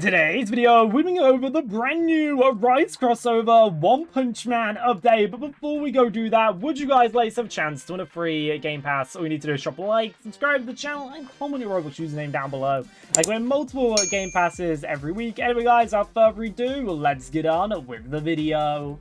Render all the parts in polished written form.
In today's video, we're going over the brand new Rise crossover One Punch Man update. But before we go do that, would you guys like some chance to win a free Game Pass? All you need to do is drop a like, subscribe to the channel, and comment your ROBLOX username down below. I win multiple Game Passes every week. Anyway, guys, without further ado, let's get on with the video.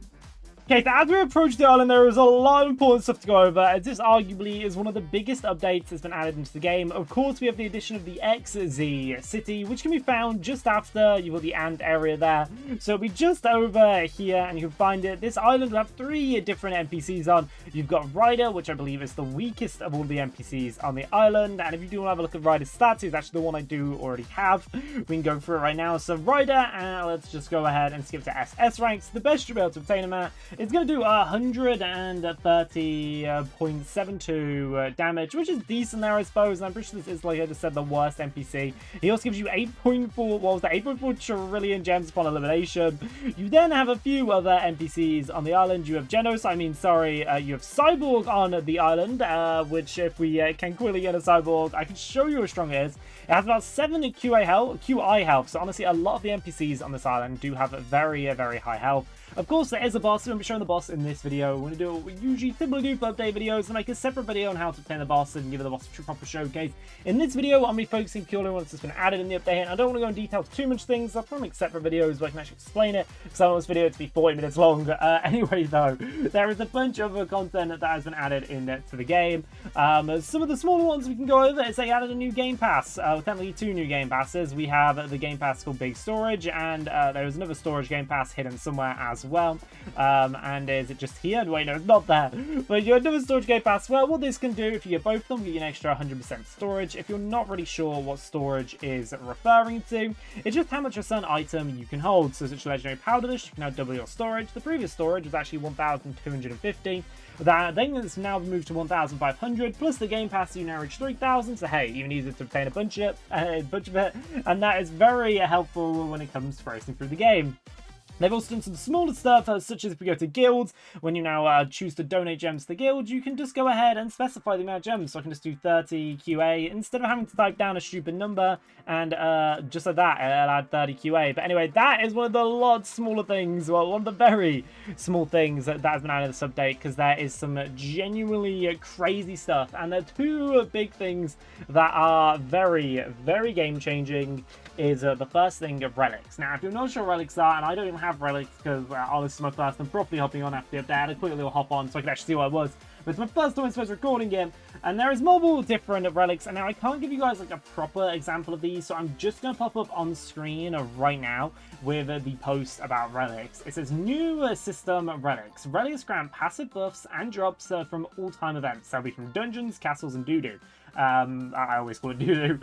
Okay, so as we approach the island, there is a lot of important stuff to go over, as this arguably is one of the biggest updates that's been added into the game. Of course, we have the addition of the XZ city, which can be found just after you've got the ant area there. So it'll be just over here, and you can find it. This island will have 3 different NPCs on. You've got Ryder, which I believe is the weakest of all the NPCs on the island. And if you do want to have a look at Ryder's stats, he's actually the one I do already have. We can go through it right now. So Ryder, let's just go ahead and skip to SS ranks. The best you'll be able to obtain him at. It's going to do 130.72 damage, which is decent there, I suppose. And I'm pretty sure this is, like I just said, the worst NPC. He also gives you 8.4, what was that, 8.4 trillion gems upon elimination. You then have a few other NPCs on the island. You have Genos, you have Cyborg on the island, which if we can quickly get a Cyborg, I can show you how strong it is. It has about 7 QI health, so honestly, a lot of the NPCs on this island do have very, very high health. Of course, there is a boss. I'm going to be showing the boss in this video. We're going to do what we usually typically do for update videos and make a separate video on how to obtain the boss and give the boss a proper showcase. In this video, I'm going to be focusing purely on what's just been added in the update, and I don't want to go in detail to too much things. I'll probably make separate videos where I can actually explain it, because I want this video to be 40 minutes long. Anyway, though, there is a bunch of content that has been added into the game. Some of the smaller ones we can go over is they added a new Game Pass. Technically 2 new Game Passes. We have the Game Pass called Big Storage, and there's another Storage Game Pass hidden somewhere as well. And is it just here? Wait, no, it's not there. But you have another Storage Game Pass. Well, what this can do, if you get both of them, you get an extra 100% storage. If you're not really sure what storage is referring to, it's just how much a certain item you can hold. So such a legendary powder dish, you can now double your storage. The previous storage was actually 1,250. That thing has now moved to 1,500, plus the Game Pass you now reach 3,000, so hey, even easier to obtain a bunch of it, and that is very helpful when it comes to racing through the game. They've also done some smaller stuff, such as if we go to guilds, when you now choose to donate gems to the guild, you can just go ahead and specify the amount of gems. So I can just do 30 QA, instead of having to type down a stupid number, and just like that, I'll add 30 QA. But anyway, that is one of the lot smaller things, well, one of the very small things that has been added in this update, because there is some genuinely crazy stuff. And there are 2 big things that are very, very game-changing. Is the first thing of Relics. Now, if you're not sure what Relics are, and I don't even have Relics because this is my first time properly hopping on after the update, I had a quick little hop on so I could actually see what it was. But it's my first time I suppose recording it, and there is multiple different Relics, and now I can't give you guys like a proper example of these, so I'm just going to pop up on screen right now with the post about Relics. It says, new system Relics. Relics grant passive buffs and drops from all-time events. They'll be from dungeons, castles, and doo-doo. I always call it doo-doo.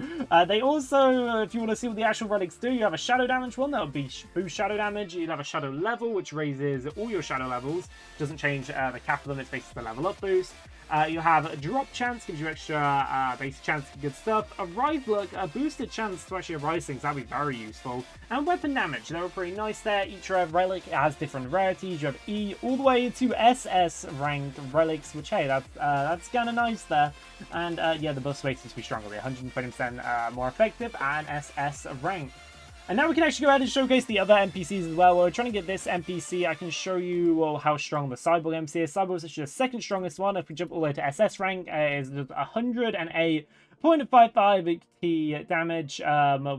They also, if you want to see what the actual Relics do, you have a shadow damage one that will be boost shadow damage. You'll have a shadow level, which raises all your shadow levels. Doesn't change the cap of them, it's basically the level up boost. You'll have a drop chance, gives you extra basic chance to good stuff. A rise block, a boosted chance to actually rise things, that'll be very useful. And weapon damage, they were pretty nice there. Each relic has different rarities. You have E all the way to SS ranked relics, which hey, that's kind of nice there. And yeah, the buff space is to be stronger, 120% more effective and SS ranked. And now we can actually go ahead and showcase the other NPCs as well. We're trying to get this NPC. I can show you how strong the Cyborg NPC is. Cyborg is actually the second strongest one. If we jump all the way to SS rank, is 108.55 T damage,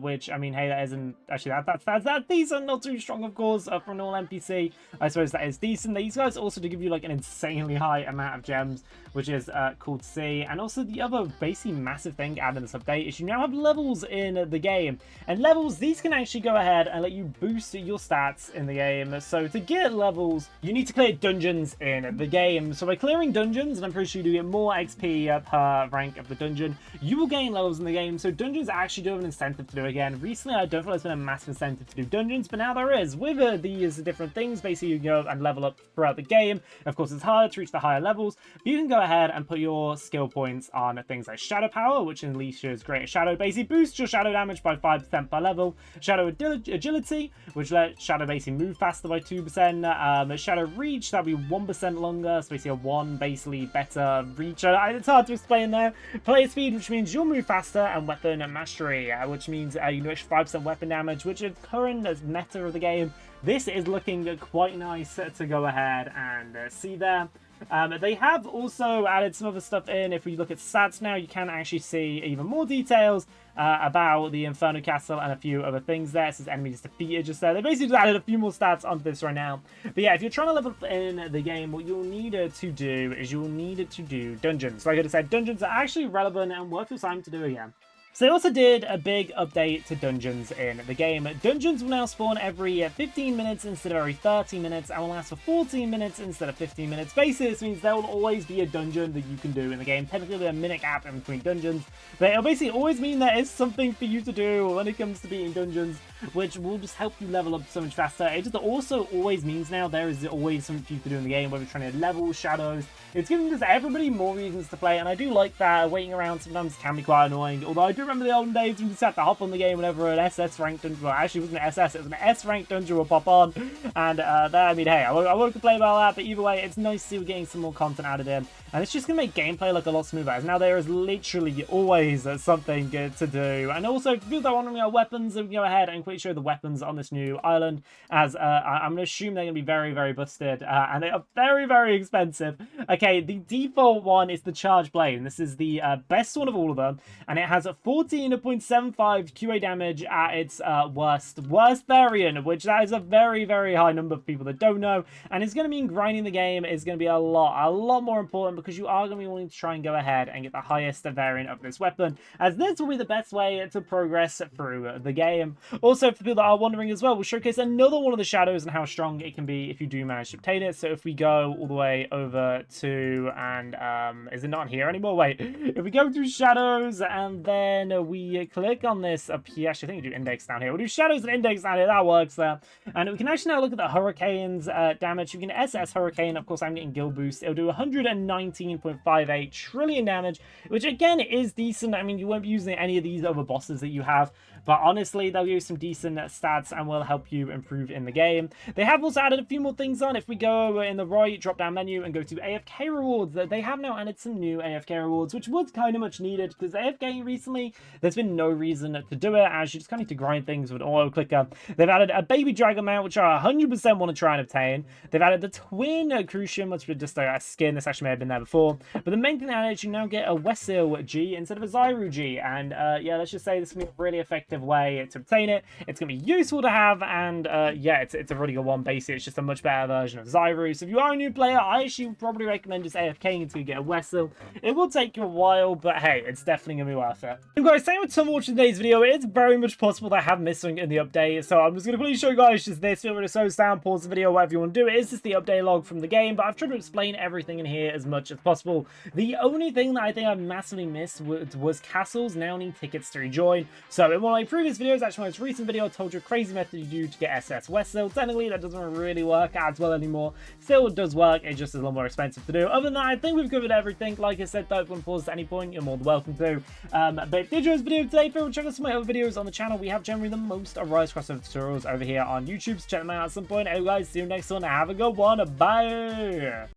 which, I mean, hey, that isn't actually that's decent, not too strong, of course, for an all NPC. I suppose that is decent. These guys also do give you like an insanely high amount of gems, which is cool to see. And also the other basically massive thing added in this update is you now have levels in the game, and levels, these can actually go ahead and let you boost your stats in the game. So to get levels, you need to clear dungeons in the game. So by clearing dungeons, and I'm pretty sure you do get more XP per rank of the dungeon, you will gain levels in the game. So dungeons actually do have an incentive to do again. Recently, I don't feel there's been a massive incentive to do dungeons, but now there is. With these different things, basically you go and level up throughout the game. Of course, it's harder to reach the higher levels, but you can go ahead and put your skill points on things like Shadow Power, which unleashes Greater Shadow. Basically boosts your Shadow damage by 5% per level. Shadow Agility, which lets Shadow basically move faster by 2%. Shadow Reach, that'll be 1% longer, so basically a 1 basically better reach. It's hard to explain there. Player Speed, which means means you'll move faster, and weapon mastery, which means you know, 5% weapon damage, which is current as meta of the game. This is looking quite nice to go ahead and see there. They have also added some other stuff in. If we look at stats now, you can actually see even more details about the Inferno Castle and a few other things there. It says enemies defeated just there. They basically just added a few more stats onto this right now. But yeah, if you're trying to level up in the game, what you'll need to do is you'll need to do dungeons. Like I said, dungeons are actually relevant and worth your time to do again. So they also did a big update to dungeons in the game. Dungeons will now spawn every 15 minutes instead of every 30 minutes, and will last for 14 minutes instead of 15 minutes. Basically, this means there will always be a dungeon that you can do in the game. Technically, there's a minute gap in between dungeons, but it'll basically always mean there is something for you to do when it comes to beating dungeons, which will just help you level up so much faster. It just also always means now there is always something for you to do in the game, whether you're trying to level shadows. It's giving just everybody more reasons to play, and I do like that. Waiting around sometimes can be quite annoying, although I do remember the olden days when you just had to hop on the game whenever an SS ranked dungeon, well actually it wasn't an SS, it was an S ranked dungeon will pop on, and I mean, hey, I won't complain about that, but either way, it's nice to see we're getting some more content added in, and it's just going to make gameplay look a lot smoother, as now there is literally always something good to do. And also, if you are wondering about weapons, we can go ahead and quickly show the weapons on this new island, as I'm going to assume they're going to be very, very busted, and they are very, very expensive. Okay, the default one is the Charge Blade, and this is the best one of all of them, and it has a 14.75 QA damage at its worst variant, which that is a very, very high number for people that don't know, and it's going to mean grinding the game is going to be a lot more important, because you are going to be wanting to try and go ahead and get the highest variant of this weapon, as this will be the best way to progress through the game. Also, for people that are wondering as well, we'll showcase another one of the shadows and how strong it can be if you do manage to obtain it. So if we go all the way over to, and is it not here anymore? Wait, if we go to shadows and then we click on this up here, actually I think we do index down here. We'll do shadows and index down here, that works there. And we can actually now look at the hurricanes damage. You can SS hurricane, of course I'm getting guild boost. It'll do 119.58 trillion damage, which again is decent. I mean, you won't be using any of these other bosses that you have, but honestly, they'll give you some decent stats and will help you improve in the game. They have also added a few more things on. If we go in the right drop-down menu and go to AFK rewards, they have now added some new AFK rewards, which was kind of much needed, because AFK recently, there's been no reason to do it, as you just kind of need to grind things with an auto clicker. They've added a baby dragon mount, which I 100% want to try and obtain. They've added the twin crucian, which was just a skin. This actually may have been there before. But the main thing they added is you now get a Wesil G instead of a Zyru G. And yeah, let's just say this is going to be a really effective way to obtain it. It's going to be useful to have, and yeah, it's a really good one. Basically, it's just a much better version of Zyru. So if you are a new player, I actually would probably recommend just AFKing until you get a Wesil. It will take you a while, but hey, it's definitely going to be worth it. And guys, thank you so much for watching today's video. It's very much possible that I have missed something in the update, so I'm just going to quickly show you guys just this. Feel free to slow down, pause the video, whatever you want to do. It is just the update log from the game, but I've tried to explain everything in here as much as possible. The only thing that I think I massively missed was castles now need tickets to rejoin. So in one of my previous videos, actually my most recent video, I told you a crazy method you do to get SS Wesil. Technically, that doesn't really work as well anymore. Still, it does work. It's just a little more expensive to do. Other than that, I think we've covered everything. Like I said, though, if you want to pause at any point, you're more than welcome to. But if you enjoyed this video today, feel free to check out some of my other videos on the channel. We have generally the most Rise crossover tutorials over here on YouTube, so check them out at some point. Anyway, guys, see you next one. Have a good one. Bye.